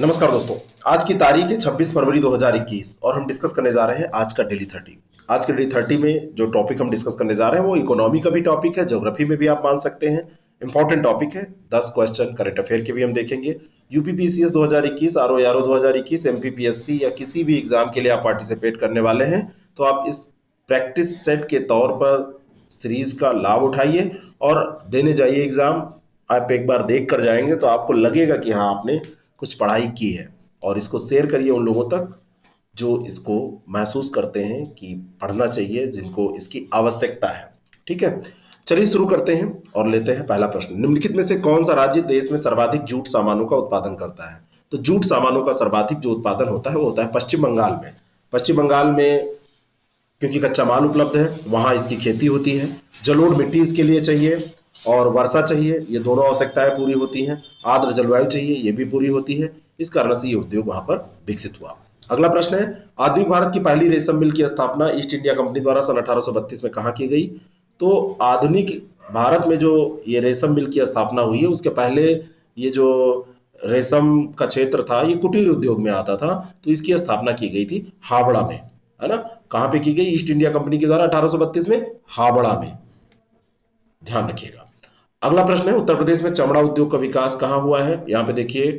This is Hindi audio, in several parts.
नमस्कार दोस्तों। आज की तारीख है 26 फरवरी 2021 और हम डिस्कस करने जा रहे हैं आज का डेली 30। आज के डेली 30 में जो टॉपिक हम डिस्कस करने जा रहे हैं वो इकोनॉमी का भी टॉपिक है, ज्योग्राफी में भी आप मान सकते हैं। इंपॉर्टेंट टॉपिक है। 10 क्वेश्चन करंट अफेयर के भी हम देखेंगे। यूपीपीसीएस 2021, आरओ 2021, एमपीपीएससी या किसी भी एग्जाम के लिए आप पार्टिसिपेट करने वाले हैं तो आप इस प्रैक्टिस सेट के तौर पर सीरीज का लाभ उठाइए और देने जाइए एग्जाम। आप एक बार देख कर जाएंगे तो आपको लगेगा कि हाँ, आपने कुछ पढ़ाई की है। और इसको शेयर करिए उन लोगों तक जो इसको महसूस करते हैं कि पढ़ना चाहिए, जिनको इसकी आवश्यकता है। ठीक है, चलिए शुरू करते हैं और लेते हैं पहला प्रश्न। निम्नलिखित में से कौन सा राज्य देश में सर्वाधिक जूट सामानों का उत्पादन करता है? तो जूट सामानों का सर्वाधिक जो उत्पादन होता है वो होता है पश्चिम बंगाल में। पश्चिम बंगाल में क्योंकि कच्चा माल उपलब्ध है, वहां इसकी खेती होती है। जलोढ़ मिट्टी इसके लिए चाहिए और वर्षा चाहिए, ये दोनों आवश्यकताएं पूरी होती हैं। आर्द्र जलवायु चाहिए, ये भी पूरी होती है। इस कारण से ये उद्योग वहां पर विकसित हुआ। अगला प्रश्न है, आधुनिक भारत की पहली रेशम मिल की स्थापना ईस्ट इंडिया कंपनी द्वारा सन 1832 में कहाँ की गई? तो आधुनिक भारत में जो ये रेशम मिल की स्थापना हुई है उसके पहले ये जो रेशम का क्षेत्र था ये कुटीर उद्योग में आता था, तो इसकी स्थापना की गई थी हावड़ा में, है ना। कहां पे की गई? ईस्ट इंडिया कंपनी के द्वारा 1832 में हावड़ा में, ध्यान रखिएगा। अगला प्रश्न है, उत्तर प्रदेश में चमड़ा उद्योग का विकास कहाँ हुआ है? यहाँ पे देखिए,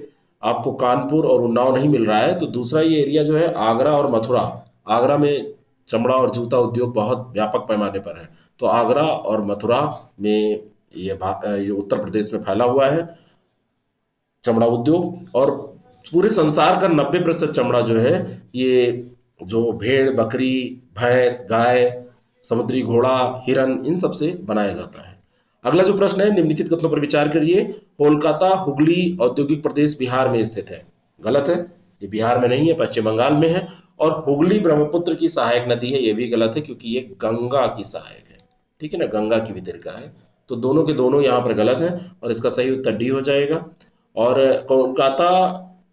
आपको कानपुर और उन्नाव नहीं मिल रहा है, तो दूसरा ये एरिया जो है आगरा और मथुरा। आगरा में चमड़ा और जूता उद्योग बहुत व्यापक पैमाने पर है, तो आगरा और मथुरा में ये उत्तर प्रदेश में फैला हुआ है चमड़ा उद्योग। और पूरे संसार का 90% चमड़ा जो है ये जो भेड़, बकरी, भैंस, गाय, समुद्री घोड़ा, हिरन, इन सब से बनाया जाता है। अगला जो प्रश्न है, निम्नलिखित कथनों पर विचार करिए। कोलकाता हुगली औद्योगिक प्रदेश बिहार में स्थित है। गलत है, ये बिहार में नहीं है, पश्चिम बंगाल में है। और हुगली ब्रह्मपुत्र की सहायक नदी है, ये भी गलत है क्योंकि ये गंगा की सहायक है। ठीक है ना, गंगा की वितरिका है। तो दोनों के दोनों यहाँ पर गलत है और इसका सही उत्तर डी हो जाएगा। और कोलकाता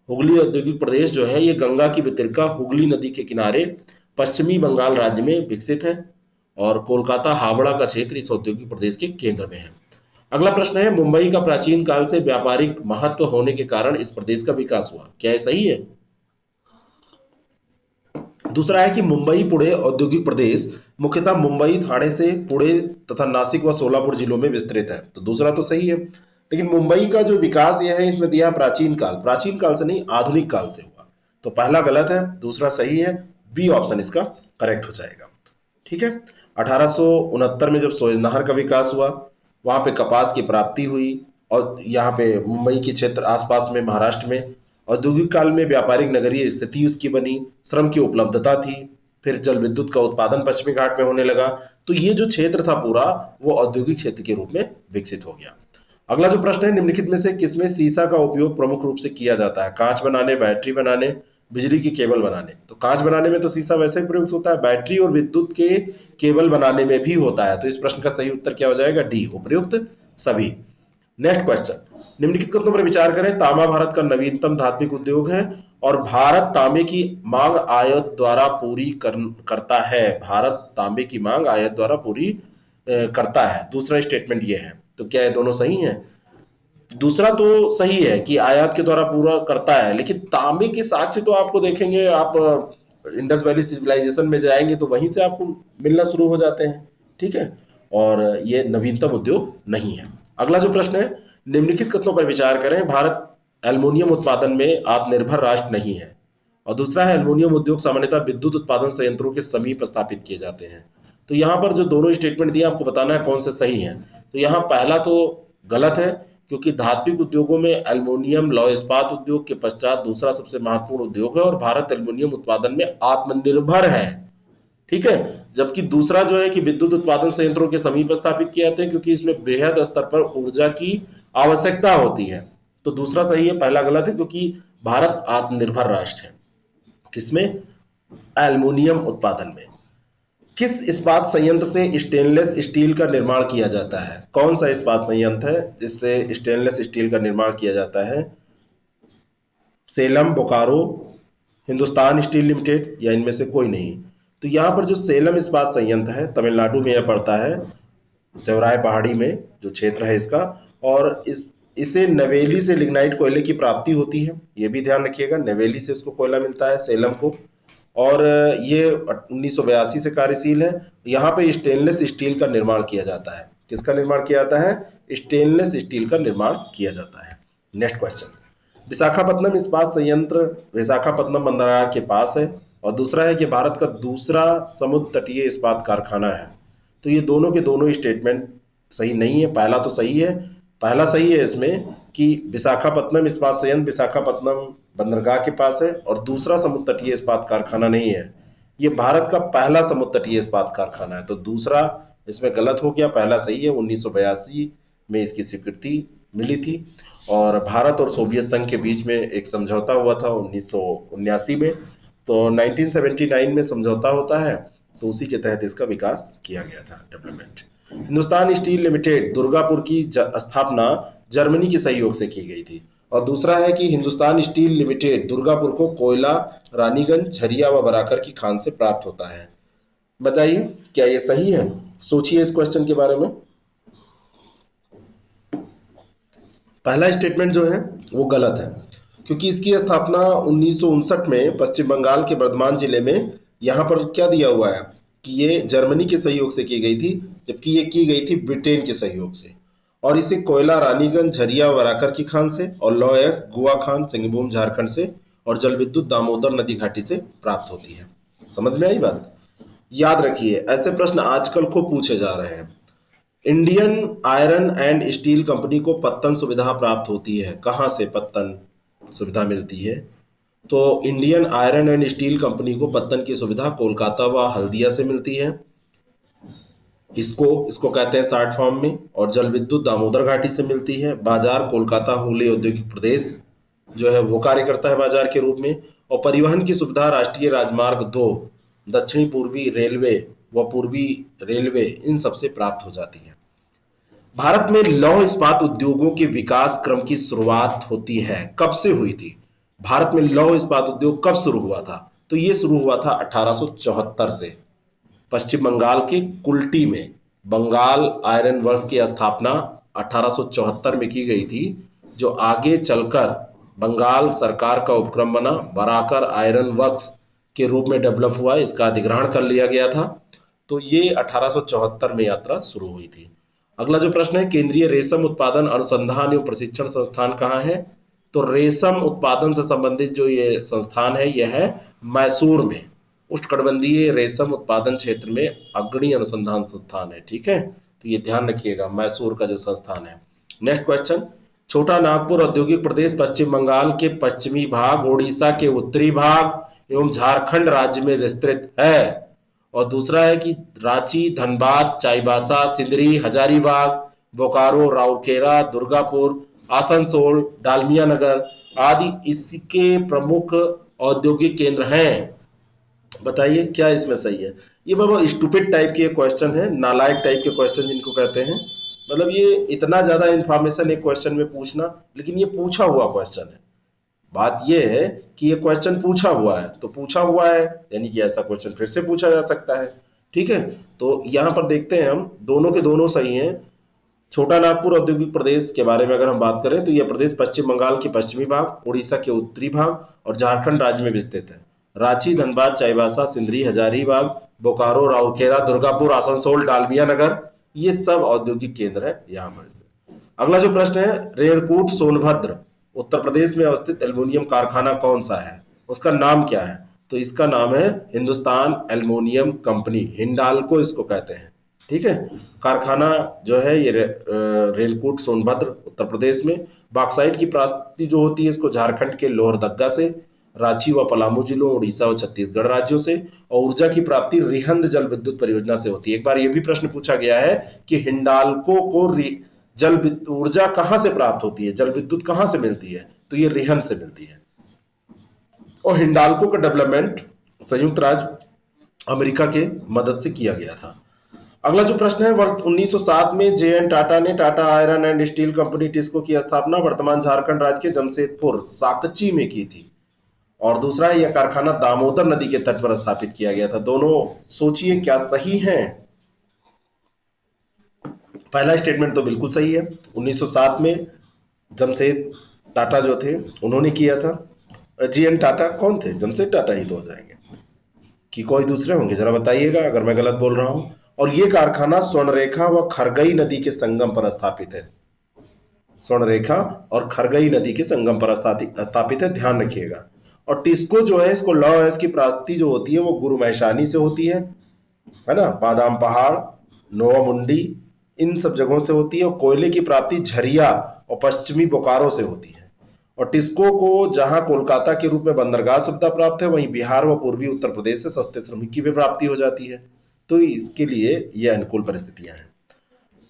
हुगली औद्योगिक प्रदेश जो है ये गंगा की वितरिका हुगली नदी के किनारे पश्चिमी बंगाल राज्य में विकसित है और कोलकाता हावड़ा का क्षेत्र इस औद्योगिक प्रदेश के केंद्र में है। अगला प्रश्न है, मुंबई का प्राचीन काल से व्यापारिक महत्व होने के कारण इस प्रदेश का विकास हुआ। क्या ये सही है? दूसरा है कि मुंबई पुणे औद्योगिक प्रदेश मुख्यतः मुंबई, ठाणे से पुणे तथा नासिक व सोलापुर जिलों में विस्तृत है। तो दूसरा तो सही है, लेकिन मुंबई का जो विकास यह है इसमें दिया प्राचीन काल। प्राचीन काल से नहीं, आधुनिक काल से हुआ। तो पहला गलत है, दूसरा सही है। बी ऑप्शन इसका करेक्ट हो जाएगा। ठीक है, 1869 में जब सोज नहर का विकास हुआ, वहां पे कपास की प्राप्ति हुई और यहाँ पे मुंबई के क्षेत्र आसपास में महाराष्ट्र में औद्योगिक काल में व्यापारिक नगरीय स्थिति उसकी बनी, श्रम की उपलब्धता थी, फिर जल विद्युत का उत्पादन पश्चिमी घाट में होने लगा। तो ये जो क्षेत्र था पूरा वो औद्योगिक क्षेत्र के रूप में विकसित हो गया। अगला जो प्रश्न है, निम्नलिखित में से किसमें सीसा का उपयोग प्रमुख रूप से किया जाता है? कांच बनाने, बैटरी बनाने, बिजली की केबल बनाने। तो कांच बनाने में तो सीसा वैसे ही प्रयुक्त होता है, बैटरी और विद्युत के केबल बनाने में भी होता है। तो इस प्रश्न का सही उत्तर क्या हो जाएगा? डी, उपर्युक्त सभी। नेक्स्ट क्वेश्चन, निम्नलिखित कथनों पर विचार करें। तांबा भारत का नवीनतम धात्विक उद्योग है और भारत तांबे की मांग आयात द्वारा पूरी करता है। भारत तांबे की मांग आयात द्वारा पूरी करता है। दूसरा स्टेटमेंट ये है, तो क्या ये दोनों सही हैं? दूसरा तो सही है कि आयात के द्वारा पूरा करता है, लेकिन तांबे के साक्ष्य तो आपको देखेंगे, आप इंडस वैली सिविलाइजेशन में जाएंगे तो वहीं से आपको मिलना शुरू हो जाते हैं। ठीक है, और ये नवीनतम उद्योग नहीं है। अगला जो प्रश्न है, निम्नलिखित कथनों पर विचार करें। भारत एल्युमिनियम उत्पादन में आत्मनिर्भर राष्ट्र नहीं है। और दूसरा है, एल्युमिनियम उद्योग सामान्यतः विद्युत उत्पादन संयंत्रों के समीप स्थापित किए जाते हैं। तो यहाँ पर जो दोनों स्टेटमेंट दिए आपको बताना है कौन से सही है। तो यहाँ पहला तो गलत है क्योंकि धात्विक उद्योगों में एल्युमिनियम लौह इस्पात उद्योग के पश्चात दूसरा सबसे महत्वपूर्ण उद्योग है और भारत एल्युमिनियम उत्पादन में आत्मनिर्भर है। ठीक है, जबकि दूसरा जो है कि विद्युत उत्पादन संयंत्रों के समीप स्थापित किए जाते हैं क्योंकि इसमें बृहद स्तर पर ऊर्जा की आवश्यकता होती है। तो दूसरा सही है, पहला गलत है क्योंकि भारत आत्मनिर्भर राष्ट्र है। किसमें? एल्युमिनियम उत्पादन में। किस इस्पात संयंत्र से स्टेनलेस स्टील का निर्माण किया जाता है? कौन सा इस्पात संयंत्र है जिससे स्टेनलेस स्टील का निर्माण किया जाता है? सेलम, बोकारो, हिंदुस्तान स्टील लिमिटेड या इनमें से कोई नहीं? तो यहाँ पर जो सेलम इस्पात संयंत्र है तमिलनाडु में यह पड़ता है, सेवराय पहाड़ी में जो क्षेत्र है इसका। और इस इसे नवेली से लिग्नाइट कोयले की प्राप्ति होती है, ये भी ध्यान रखिएगा, नवेली से इसको कोयला मिलता है, सेलम को। और ये 1982 से कार्यशील है। यहाँ पे स्टेनलेस स्टील का निर्माण किया जाता है। किसका निर्माण किया जाता है? स्टेनलेस स्टील का निर्माण किया जाता है। नेक्स्ट क्वेश्चन, विशाखापत्तनम इस्पात संयंत्र विशाखापत्तनम बंदरगाह के पास है, और दूसरा है कि भारत का दूसरा समुद्र तटीय इस्पात कारखाना है। तो ये दोनों के दोनों स्टेटमेंट सही नहीं है। पहला तो सही है, पहला सही है इसमें कि विशाखापत्तनम इस्पात संयंत्र विशाखापत्तनम बंदरगाह के पास है, और दूसरा समुद्र तटीय इस्पात कारखाना नहीं है। ये भारत का पहला समुद्र तटीय इस्पात कारखाना है। तो दूसरा इसमें गलत हो गया, पहला सही है। 1982 में इसकी स्वीकृति मिली थी, और भारत और सोवियत संघ के बीच में एक समझौता हुआ था 1979 में। तो 1979 में समझौता होता है, तो उसी के तहत इसका विकास किया गया था, development. Hindustan steel limited Durgapur की स्थापना जर्मनी के सहयोग से की गई थी। और दूसरा है कि हिंदुस्तान स्टील लिमिटेड दुर्गापुर को कोयला रानीगंज, झरिया व बराकर की खान से प्राप्त होता है। बताइए क्या ये सही है? सोचिए इस क्वेश्चन के बारे में। पहला स्टेटमेंट जो है वो गलत है, क्योंकि इसकी स्थापना 1959 में पश्चिम बंगाल के बर्धमान जिले में, यहाँ पर क्या दिया हुआ है कि ये जर्मनी के सहयोग से की गई थी, जबकि ये की गई थी ब्रिटेन के सहयोग से। और इसे कोयला रानीगंज, झरिया वराकर की खान से, और लौह गुआ खान सिंहभूम झारखंड से, और जल विद्युत दामोदर नदी घाटी से प्राप्त होती है। समझ में आई बात? याद रखिए, ऐसे प्रश्न आजकल खूब पूछे जा रहे हैं। Indian iron and steel company को पत्तन सुविधा प्राप्त होती है। कहाँ से पत्तन सुविधा मिलती है? तो Indian iron and steel company को पत्तन की सुविधा कोलकाता व हल्दिया से मिलती है। इसको इसको कहते हैं शॉर्ट फॉर्म में। और जल विद्युत दामोदर घाटी से मिलती है। बाजार कोलकाता हुगली औद्योगिक प्रदेश जो है वो कार्य करता है बाजार के रूप में। और परिवहन की सुविधा राष्ट्रीय राजमार्ग 2, दक्षिणी पूर्वी रेलवे व पूर्वी रेलवे, इन सबसे प्राप्त हो जाती है। भारत में लौह इस्पात उद्योगों के विकास क्रम की शुरुआत होती है, कब से हुई थी? भारत में लौह इस्पात उद्योग कब शुरू हुआ था? तो ये शुरू हुआ था 1874 से, पश्चिम बंगाल के कुल्टी में। बंगाल आयरन वर्क्स की स्थापना 1874 में की गई थी, जो आगे चलकर बंगाल सरकार का उपक्रम बना, बराकर आयरन वर्क्स के रूप में डेवलप हुआ, इसका अधिग्रहण कर लिया गया था। तो ये 1874 में यात्रा शुरू हुई थी। अगला जो प्रश्न है, केंद्रीय रेशम उत्पादन अनुसंधान एवं प्रशिक्षण संस्थान कहाँ है? तो रेशम उत्पादन से संबंधित जो ये संस्थान है, यह है मैसूर में। उष्णकटिबंधीय रेशम उत्पादन क्षेत्र में अग्रणी अनुसंधान संस्थान है। ठीक है, तो ये ध्यान रखिएगा, मैसूर का जो संस्थान है। नेक्स्ट क्वेश्चन, छोटा नागपुर औद्योगिक प्रदेश पश्चिम बंगाल के पश्चिमी भाग, उड़ीसा के उत्तरी भाग एवं झारखंड राज्य में विस्तृत है। और दूसरा है कि रांची, धनबाद, चाईबासा, सिंदरी, हजारीबाग, बोकारो, राउरकेला, दुर्गापुर, आसनसोल, डालमिया नगर आदि इसके प्रमुख औद्योगिक केंद्र हैं। बताइए क्या इसमें सही है? ये बाबा स्टूपिड टाइप के क्वेश्चन है, नालायक टाइप के क्वेश्चन जिनको कहते हैं। मतलब ये इतना ज्यादा इंफॉर्मेशन एक क्वेश्चन में पूछना, लेकिन ये पूछा हुआ क्वेश्चन है। बात यह है कि ये क्वेश्चन पूछा हुआ है, तो पूछा हुआ है यानी कि ऐसा क्वेश्चन फिर से पूछा जा सकता है। ठीक है, तो यहां पर देखते हैं हम, दोनों के दोनों सही हैं। छोटा नागपुर औद्योगिक प्रदेश के बारे में अगर हम बात करें, तो यह प्रदेश पश्चिम बंगाल के पश्चिमी भाग, उड़ीसा के उत्तरी भाग और झारखंड राज्य में विस्तृत है। रांची, धनबाद, चाईबासा, सिंदरी, हजारीबाग, बोकारो, राउरकेला, दुर्गापुर, आसनसोल, डालमिया नगर, ये सब औद्योगिक केंद्र है यहाँ पर स्थित। अगला जो प्रश्न है, रेणकूट सोनभद्र उत्तर प्रदेश में अवस्थित एल्युमिनियम कारखाना कौन सा है? उसका नाम क्या है? तो इसका नाम है हिंदुस्तान एल्युमिनियम कंपनी, हिंडाल्को इसको कहते हैं। ठीक है, कारखाना जो है ये रेणकूट सोनभद्र उत्तर प्रदेश में। बॉक्साइट की प्राप्ति जो होती है इसको झारखंड के लोहरदग्गा से, रांची व पलामू जिलों, उड़ीसा और छत्तीसगढ़ राज्यों से। और ऊर्जा की प्राप्ति रिहंद जल विद्युत परियोजना से होती है। एक बार यह भी प्रश्न पूछा गया है कि हिंडाल्को को जल ऊर्जा कहां से प्राप्त होती है, जल विद्युत कहां से मिलती है? तो ये रिहंद से मिलती है। और हिंडाल्को का डेवलपमेंट संयुक्त राज्य अमेरिका के मदद से किया गया था। अगला जो प्रश्न है, वर्ष 1907 में जे एन टाटा ने Tata iron and steel company TISCO की स्थापना वर्तमान झारखंड राज्य के जमशेदपुर साकची में की थी। और दूसरा है, यह कारखाना दामोदर नदी के तट पर स्थापित किया गया था। दोनों सोचिए क्या सही है? पहला स्टेटमेंट तो बिल्कुल सही है, 1907 में जमशेद टाटा जो थे उन्होंने किया था। जीएन टाटा कौन थे? जमशेद टाटा ही तो हो जाएंगे कि कोई दूसरे होंगे, जरा बताइएगा अगर मैं गलत बोल रहा हूं। और ये कारखाना स्वर्णरेखा व खरगई नदी के संगम पर स्थापित है। स्वर्णरेखा और खरगई नदी के संगम पर स्थापित है, ध्यान रखिएगा। और टिस्को जो है, इसको लौह अयस्क की प्राप्ति जो होती है वो गुरु मैशानी से होती है ना, बादाम पहाड़, नोवा मुंडी, इन सब जगहों से होती है। और कोयले की प्राप्ति झरिया और पश्चिमी बोकारो से होती है। और टिस्को को जहां कोलकाता के रूप में बंदरगाह सुविधा प्राप्त है, वहीं बिहार व पूर्वी उत्तर प्रदेश से सस्ते श्रमिक की भी प्राप्ति हो जाती है। तो इसके लिए ये अनुकूल परिस्थितियां हैं।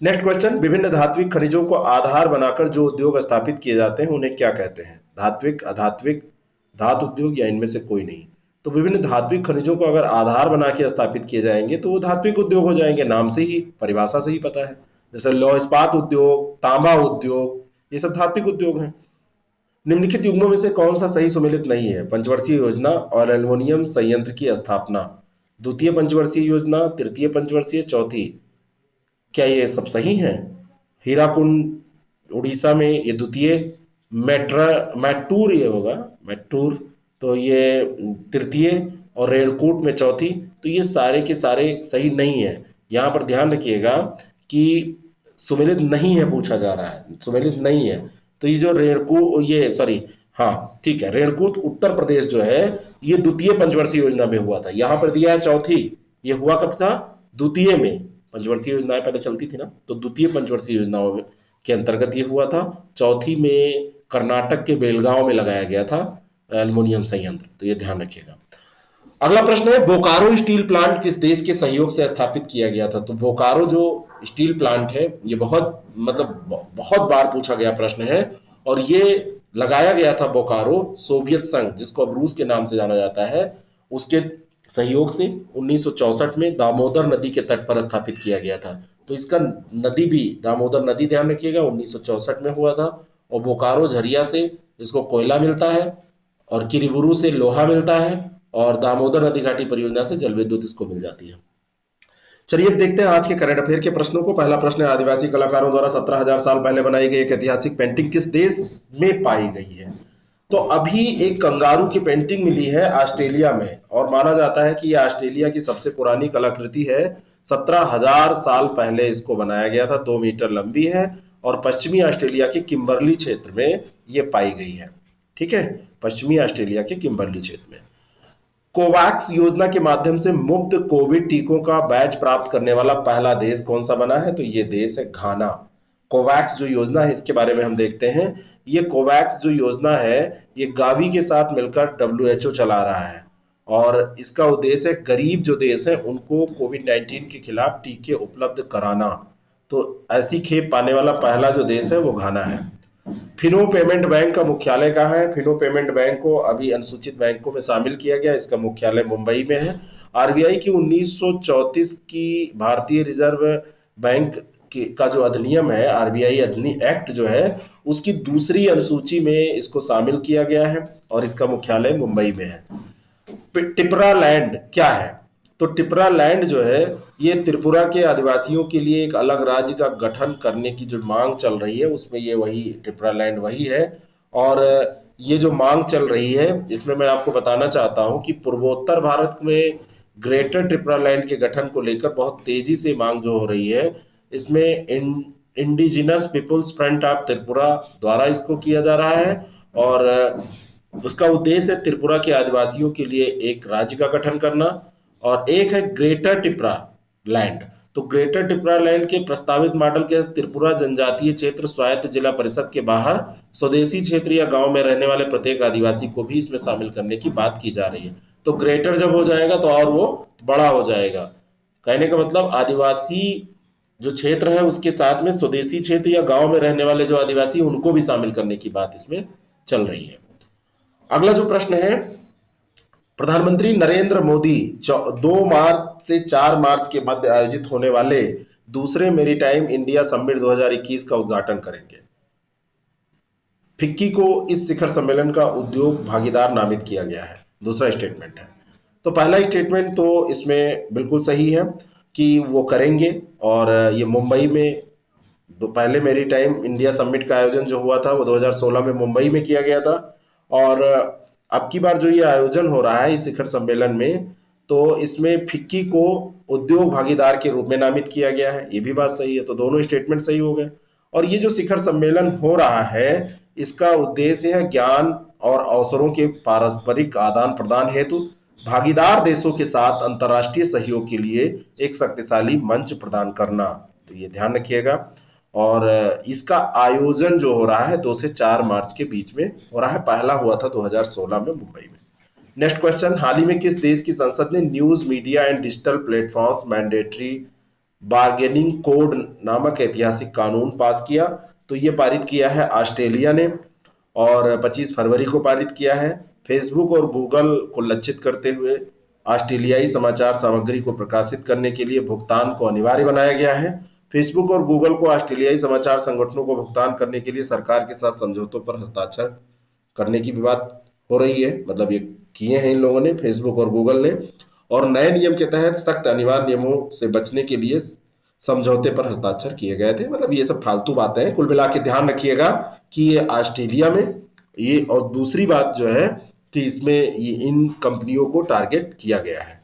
नेक्स्ट क्वेश्चन, विभिन्न धात्विक खनिजों को आधार बनाकर जो उद्योग स्थापित किए जाते हैं उन्हें क्या कहते हैं? धात्विक, अधात्विक, धातु उद्योग या इनमें से कोई नहीं? तो विभिन्न धात्विक खनिजों को अगर आधार बना के स्थापित किए जाएंगे तो वो धात्विक उद्योग हो जाएंगे, नाम से ही, परिभाषा से ही पता है। जैसे लौह इस्पात उद्योग, तांबा उद्योग, ये सब धात्विक उद्योग हैं। निम्नलिखित युग्मों में से कौन सा सही सुमेलित नहीं है? पंचवर्षीय योजना और एल्युमिनियम संयंत्र की स्थापना, द्वितीय पंचवर्षीय योजना, तृतीय पंचवर्षीय, चौथी, क्या ये सब सही है? हीराकुंड उड़ीसा में ये द्वितीय, मैटूर ये होगा, मैटूर, तो ये तृतीय, और रेलकूट में चौथी। तो ये सारे के सारे सही नहीं है। यहाँ पर ध्यान रखिएगा कि सुमेलित नहीं है पूछा जा रहा है, सुमेलित नहीं है। तो ये जो रेणकू, ये सॉरी, हाँ ठीक है, रेणकूट उत्तर प्रदेश जो है ये द्वितीय पंचवर्षीय योजना में हुआ था। यहाँ पर दिया है चौथी, ये हुआ कब था? द्वितीय में। पंचवर्षीय योजनाएं पहले चलती थी ना, तो द्वितीय पंचवर्षीय योजनाओं के अंतर्गत ये हुआ था। चौथी में कर्नाटक के बेलगांव में लगाया गया था एल्युमिनियम संयंत्र, तो ये ध्यान रखिएगा। अगला प्रश्न है, बोकारो स्टील प्लांट किस देश के सहयोग से स्थापित किया गया था? तो बोकारो जो स्टील प्लांट है ये बहुत बार पूछा गया प्रश्न है, और ये लगाया गया था बोकारो सोवियत संघ, जिसको अब रूस के नाम से जाना जाता है, उसके सहयोग से 1964 में दामोदर नदी के तट पर स्थापित किया गया था। तो इसका नदी भी दामोदर नदी, ध्यान रखिएगा, 1964 में हुआ था। और बोकारो झरिया से इसको कोयला मिलता है, और किरीबुरू से लोहा मिलता है, और दामोदर नदी घाटी परियोजना से जल विद्युत इसको मिल जाती है। चलिए अब देखते हैं आज के करंट अफेयर के प्रश्नों को। पहला प्रश्न है, आदिवासी कलाकारों द्वारा 17,000 साल पहले बनाई गई एक ऐतिहासिक पेंटिंग किस देश में पाई गई है? तो अभी एक कंगारू की पेंटिंग मिली है ऑस्ट्रेलिया में, और माना जाता है कि यह ऑस्ट्रेलिया की सबसे पुरानी कलाकृति है। 17,000 साल पहले इसको बनाया गया था, 2 मीटर लंबी है, और पश्चिमी ऑस्ट्रेलिया के किम्बरली क्षेत्र में ये पाई गई है। ठीक है, पश्चिमी ऑस्ट्रेलिया के किम्बरली क्षेत्र में। कोवैक्स योजना के माध्यम से मुफ्त कोविड टीकों का बैच प्राप्त करने वाला पहला देश कौन सा बना है? तो ये देश है घाना। कोवैक्स जो योजना है इसके बारे में हम देखते हैं। ये कोवैक्स जो योजना है ये गावी के साथ मिलकर WHO चला रहा है, और इसका उद्देश्य है गरीब जो देश है उनको कोविड-19 के खिलाफ टीके उपलब्ध कराना। तो ऐसी खेप पाने वाला पहला जो देश है वो घाना है। फिनो पेमेंट बैंक का मुख्यालय कहाँ है? फिनो पेमेंट बैंक को अभी अनुसूचित बैंकों में शामिल किया गया, इसका मुख्यालय मुंबई में है। आरबीआई की 1934 की भारतीय रिजर्व बैंक का जो अधिनियम है, आरबीआई एक्ट जो है, उसकी दूसरी अनुसूची में इसको शामिल किया गया है, और इसका मुख्यालय मुंबई में है। टिपरा लैंड क्या है? तो टिपरा लैंड जो है ये त्रिपुरा के आदिवासियों के लिए एक अलग राज्य का गठन करने की जो मांग चल रही है उसमें ये वही टिपरा लैंड वही है। और ये जो मांग चल रही है इसमें मैं आपको बताना चाहता हूं कि पूर्वोत्तर भारत में ग्रेटर टिपरा लैंड के गठन को लेकर बहुत तेजी से मांग जो हो रही है, इसमें indigenous peoples front of Tripura द्वारा इसको किया जा रहा है, और उसका उद्देश्य है त्रिपुरा के आदिवासियों के लिए एक राज्य का गठन करना। और एक है ग्रेटर टिपरा लैंड। तो ग्रेटर टिपरा लैंड के प्रस्तावित मॉडल के त्रिपुरा जनजातीय क्षेत्र स्वायत्त जिला परिषद के बाहर स्वदेशी क्षेत्र या गांव में रहने वाले प्रत्येक आदिवासी को भी इसमें शामिल करने की बात की जा रही है। तो ग्रेटर जब हो जाएगा तो और वो बड़ा हो जाएगा। कहने का मतलब आदिवासी जो क्षेत्र है उसके साथ में स्वदेशी क्षेत्र या गांव में रहने वाले जो आदिवासी उनको भी शामिल करने की बात इसमें चल रही है। अगला जो प्रश्न है, प्रधानमंत्री नरेंद्र मोदी 2 मार्च से 4 मार्च के मध्य आयोजित होने वाले दूसरे मेरीटाइम इंडिया समिट 2021 का उद्घाटन करेंगे। फिक्की को इस शिखर सम्मेलन का उद्योग भागीदार नामित किया गया है, दूसरा स्टेटमेंट है। तो पहला स्टेटमेंट तो इसमें बिल्कुल सही है कि वो करेंगे, और ये मुंबई में पहले मेरी टाइम इंडिया समिट का आयोजन जो हुआ था वो 2016 में मुंबई में किया गया था। और अब की बार जो ये आयोजन हो रहा है इस शिखर सम्मेलन में, तो इसमें फिक्की को उद्योग भागीदार के रूप में नामित किया गया है। ये भी बात सही है, तो दोनों स्टेटमेंट सही हो गए। और ये जो शिखर सम्मेलन हो रहा है, इसका उद्देश्य है ज्ञान और अवसरों के पारस्परिक आदान प्रदान हेतु भागीदार देशों के साथ अंतर्राष्ट्रीय सहयोग के लिए एक शक्तिशाली मंच प्रदान करना। तो ये ध्यान रखिएगा। और इसका आयोजन जो हो रहा है 2 से 4 मार्च के बीच में हो रहा है। पहला हुआ था 2016 में मुंबई में। नेक्स्ट क्वेश्चन, हाल ही में किस देश की संसद ने news media and digital platforms mandatory bargaining code नामक ऐतिहासिक कानून पास किया? तो ये पारित किया है ऑस्ट्रेलिया ने, और 25 फरवरी को पारित किया है। फेसबुक और गूगल को लक्षित करते हुए ऑस्ट्रेलियाई समाचार सामग्री को प्रकाशित करने के लिए भुगतान को अनिवार्य बनाया गया है। फेसबुक और गूगल को ऑस्ट्रेलियाई समाचार संगठनों को भुगतान करने के लिए सरकार के साथ समझौतों पर हस्ताक्षर करने की भी बात हो रही है। मतलब ये किए हैं इन लोगों ने, फेसबुक और गूगल ने। और नए नियम के तहत सख्त अनिवार्य नियमों से बचने के लिए समझौते पर हस्ताक्षर किए गए थे। मतलब ये सब फालतू बातें हैं। कुल मिला के ध्यान रखिएगा कि ये ऑस्ट्रेलिया में ये, और दूसरी बात जो है कि इसमें ये इन कंपनियों को टारगेट किया गया है।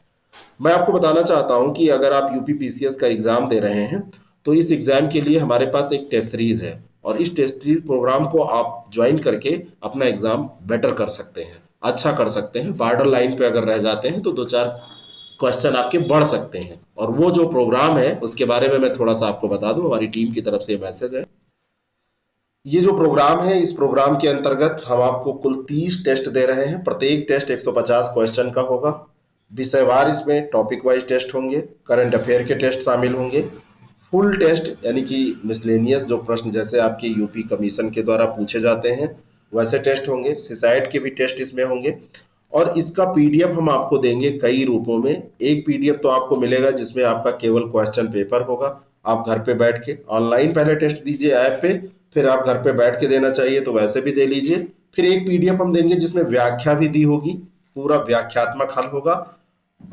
मैं आपको बताना चाहता हूं कि अगर आप यूपी पीसीएस का एग्जाम दे रहे हैं तो इस एग्जाम के लिए हमारे पास एक टेस्ट सीरीज है, और इस टेस्ट सीरीज प्रोग्राम को आप ज्वाइन करके अपना एग्जाम बेटर कर सकते हैं, अच्छा कर सकते हैं। बॉर्डर लाइन पे अगर रह जाते हैं तो 2-4 क्वेश्चन आपके बढ़ सकते हैं। और वो जो प्रोग्राम है उसके बारे में मैं थोड़ा सा आपको बता दूं, हमारी टीम की तरफ से मैसेज है। ये जो प्रोग्राम है, इस प्रोग्राम के अंतर्गत हम आपको कुल 30 टेस्ट दे रहे हैं। प्रत्येक टेस्ट 150 क्वेश्चन का होगा। विषयवार इसमें टॉपिक वाइज टेस्ट होंगे, करंट अफेयर के टेस्ट शामिल होंगे, फुल टेस्ट यानी कि मिसलेनियस जो प्रश्न जैसे आपके यूपी कमीशन के द्वारा पूछे जाते हैं वैसे टेस्ट होंगे, सिसाइट के भी टेस्ट इसमें होंगे। और इसका पीडीएफ हम आपको देंगे कई रूपों में। एक पीडीएफ तो आपको मिलेगा जिसमें आपका केवल क्वेश्चन पेपर होगा। आप घर पे बैठ के ऑनलाइन पहले टेस्ट दीजिए ऐप पे, फिर आप घर पे बैठ के देना चाहिए तो वैसे भी दे लीजिए। फिर एक पीडीएफ हम देंगे जिसमें व्याख्या भी दी होगी, पूरा व्याख्यात्मक हल होगा,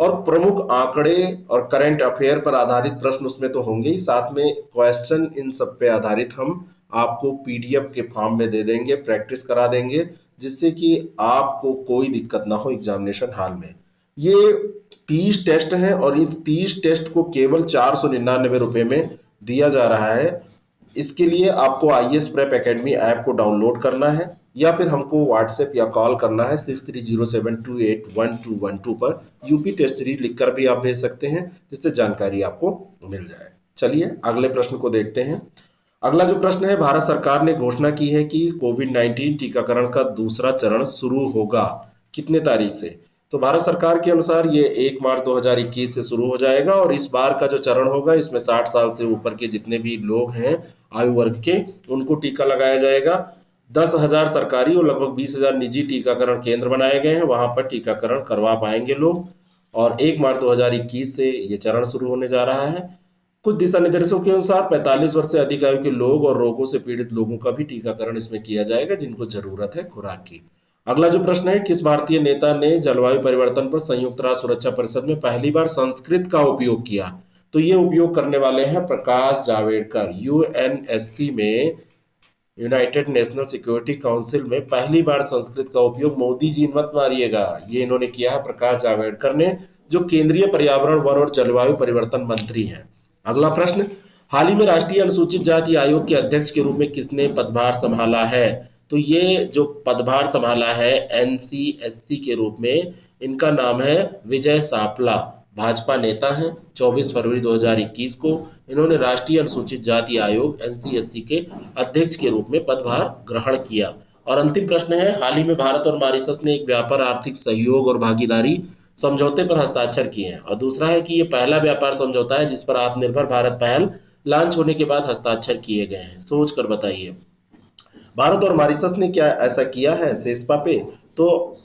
और प्रमुख आंकड़े और करंट अफेयर पर आधारित प्रश्न उसमें तो होंगे ही, साथ में क्वेश्चन इन सब पे आधारित हम आपको पीडीएफ के फॉर्म में दे देंगे, प्रैक्टिस करा देंगे, जिससे कि आपको कोई दिक्कत ना हो एग्जामिनेशन हॉल में। ये 30 टेस्ट हैं और इन 30 टेस्ट को केवल 499 रुपए में दिया जा रहा है। इसके लिए आपको आईएएस प्रेप एकेडमी ऐप को डाउनलोड करना है, या फिर हमको व्हाट्सएप या कॉल करना है 6307281212 पर। यूपी टेस्ट सीरीज लिखकर भी आप भेज सकते हैं, जिससे जानकारी आपको मिल जाए। चलिए अगले प्रश्न को देखते हैं। अगला जो प्रश्न है, भारत सरकार ने घोषणा की है कि कोविड-19 टीकाकरण का दूसरा चरण शुरू होगा। कितने तारीख से? तो भारत सरकार के अनुसार ये 1 मार्च 2021 से शुरू हो जाएगा, और इस बार का जो चरण होगा इसमें 60 साल से ऊपर के जितने भी लोग हैं आयु वर्ग के, उनको टीका लगाया जाएगा। 10,000 सरकारी और लगभग 20,000 निजी टीकाकरण केंद्र बनाए गए हैं, वहां पर टीकाकरण करवा पाएंगे लोग। और 1 मार्च 2021 से ये चरण शुरू होने जा रहा है। कुछ दिशा निर्देशों के अनुसार 45 वर्ष से अधिक आयु के लोग और रोगों से पीड़ित लोगों का भी टीकाकरण इसमें किया जाएगा, जिनको जरूरत है खुराक की। अगला जो प्रश्न है, किस भारतीय नेता ने जलवायु परिवर्तन पर संयुक्त राष्ट्र सुरक्षा परिषद में पहली बार संस्कृत का उपयोग किया? तो ये उपयोग करने वाले हैं प्रकाश जावड़ेकर। यूएनएससी में, यूनाइटेड नेशनल सिक्योरिटी काउंसिल में पहली बार संस्कृत का उपयोग, मोदी जी मत मारिएगा, ये इन्होंने किया है प्रकाश जावड़ेकर ने, जो केंद्रीय पर्यावरण वन और जलवायु परिवर्तन मंत्री हैं। अगला प्रश्न, हाल ही में राष्ट्रीय अनुसूचित जाति आयोग के अध्यक्ष के रूप में किसने पदभार संभाला है? तो ये जो पदभार संभाला है एनसीएससी के रूप में, इनका नाम है विजय सापला। भाजपा नेता हैं। 24 फरवरी 2021 को इन्होंने राष्ट्रीय अनुसूचित जाति आयोग एनसीएससी के अध्यक्ष के रूप में पदभार ग्रहण किया। और अंतिम प्रश्न है, हाल ही में भारत और मॉरिशस ने एक व्यापार आर्थिक सहयोग और भागीदारी समझौते पर हस्ताक्षर किए हैं। और दूसरा है कि ये पहला व्यापार समझौता है जिस पर आत्मनिर्भर भारत पहल लॉन्च होने के बाद हस्ताक्षर किए गए हैं। सोच कर बताइए, भारत और मॉरिशस ने क्या ऐसा किया है सेस्पा पे? तो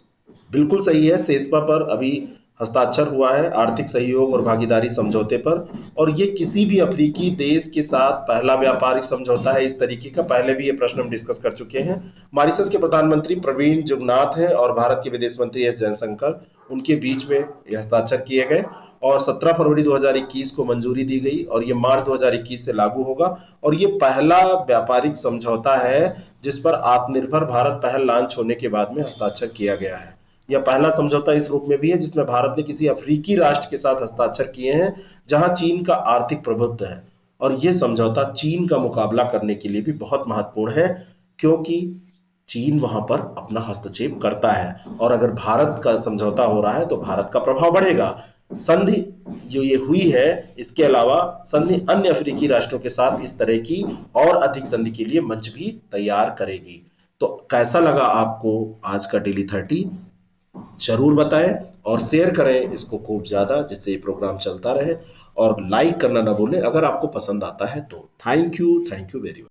बिल्कुल सही है, सेस्पा पर अभी हस्ताक्षर हुआ है, आर्थिक सहयोग और भागीदारी समझौते पर। और ये किसी भी अफ्रीकी देश के साथ पहला व्यापारिक समझौता है इस तरीके का। पहले भी ये प्रश्न हम डिस्कस कर चुके हैं। मॉरिशस के प्रधानमंत्री प्रवीण जुगनाथ हैं और भारत के विदेश मंत्री एस जयशंकर, उनके बीच में ये हस्ताक्षर किए गए। और 17 फरवरी 2021 को मंजूरी दी गई और ये मार्च 2021 से लागू होगा। और ये पहला व्यापारिक समझौता है जिस पर आत्मनिर्भर भारत पहल लॉन्च होने के बाद में हस्ताक्षर किया गया है। यह पहला समझौता इस रूप में भी है जिसमें भारत ने किसी अफ्रीकी राष्ट्र के साथ हस्ताक्षर किए हैं जहां चीन का आर्थिक प्रभुत्व है। और यह समझौता चीन का मुकाबला करने के लिए भी बहुत महत्वपूर्ण है, क्योंकि चीन वहां पर अपना हस्तक्षेप करता है और अगर भारत का समझौता हो रहा है तो भारत का प्रभाव बढ़ेगा। संधि जो ये हुई है, इसके अलावा संधि अन्य अफ्रीकी राष्ट्रों के साथ इस तरह की और अधिक संधि के लिए मंच भी तैयार करेगी। तो कैसा लगा आपको आज का डेली 30? जरूर बताएं और शेयर करें इसको खूब ज्यादा, जिससे ये प्रोग्राम चलता रहे। और लाइक करना ना भूलें अगर आपको पसंद आता है तो। Thank you very much.